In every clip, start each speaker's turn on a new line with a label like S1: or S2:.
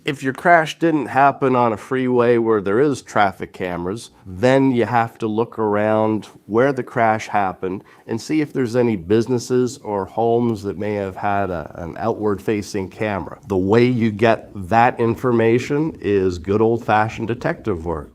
S1: If your crash didn't happen on a freeway where there is traffic cameras, then you have to look around where the crash happened and see if there's any businesses or homes that may have had an outward-facing camera. The way you get that information is good old-fashioned detective work.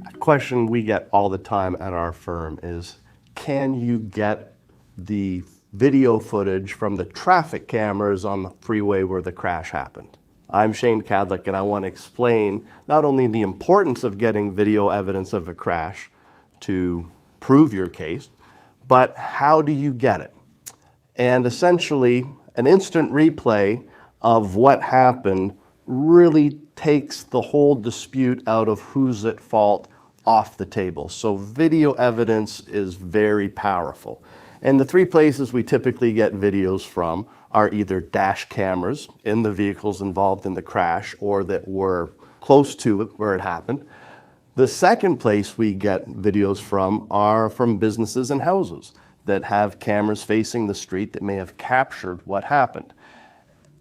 S1: A question we get all the time at our firm is, can you get the video footage from the traffic cameras on the freeway where the crash happened? I'm Shane Kadlec, and I want to explain not only the importance of getting video evidence of a crash to prove your case, but how do you get it? And essentially, an instant replay of what happened really takes the whole dispute out of who's at fault off the table. So video evidence is very powerful. And the three places we typically get videos from are either dash cameras in the vehicles involved in the crash or that were close to it where it happened. The second place we get videos from are from businesses and houses that have cameras facing the street that may have captured what happened.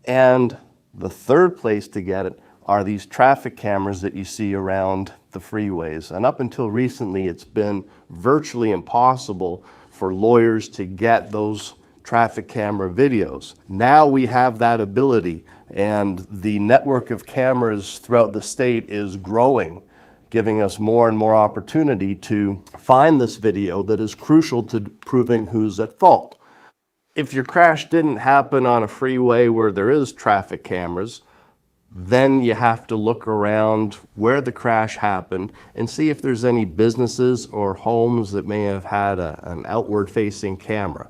S1: And the third place to get it are these traffic cameras that you see around the freeways. And up until recently, it's been virtually impossible for lawyers to get those traffic camera videos. Now we have that ability, and the network of cameras throughout the state is growing, giving us more and more opportunity to find this video that is crucial to proving who's at fault. If your crash didn't happen on a freeway where there is traffic cameras, then you have to look around where the crash happened and see if there's any businesses or homes that may have had an outward-facing camera.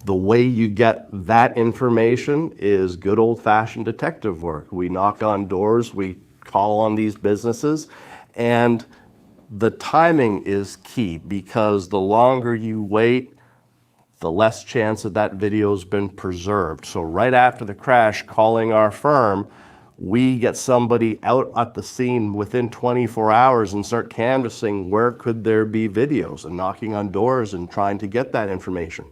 S1: The way you get that information is good old-fashioned detective work. We knock on doors, we call on these businesses, and the timing is key because the longer you wait, the less chance that that video's been preserved. So right after the crash, calling our firm, we get somebody out at the scene within 24 hours and start canvassing where could there be videos and knocking on doors and trying to get that information.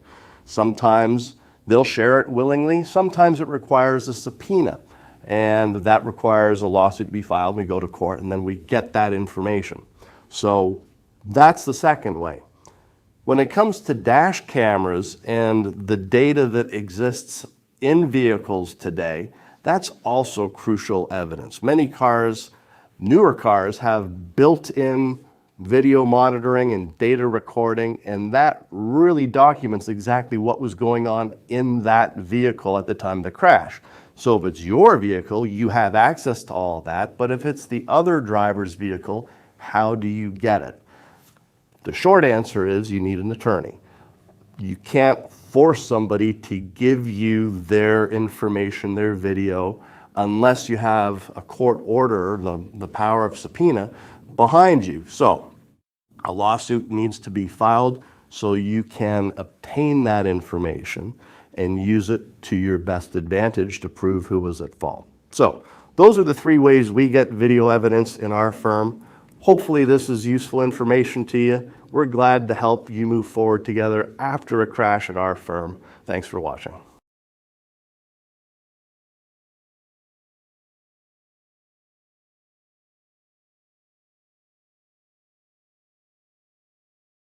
S1: Sometimes they'll share it willingly. Sometimes it requires a subpoena, and that requires a lawsuit to be filed. We go to court and then we get that information. So that's the second way. When it comes to dash cameras and the data that exists in vehicles today, that's also crucial evidence. Many cars, newer cars, have built-in video monitoring and data recording, and that really documents exactly what was going on in that vehicle at the time of the crash. So if it's your vehicle, you have access to all that, but if it's the other driver's vehicle, how do you get it? The short answer is you need an attorney. You can't force somebody to give you their information, their video, unless you have a court order, the power of subpoena, behind you. So a lawsuit needs to be filed so you can obtain that information and use it to your best advantage to prove who was at fault. So those are the three ways we get video evidence in our firm. Hopefully this is useful information to you. We're glad to help you move forward together after a crash at our firm. Thanks for watching.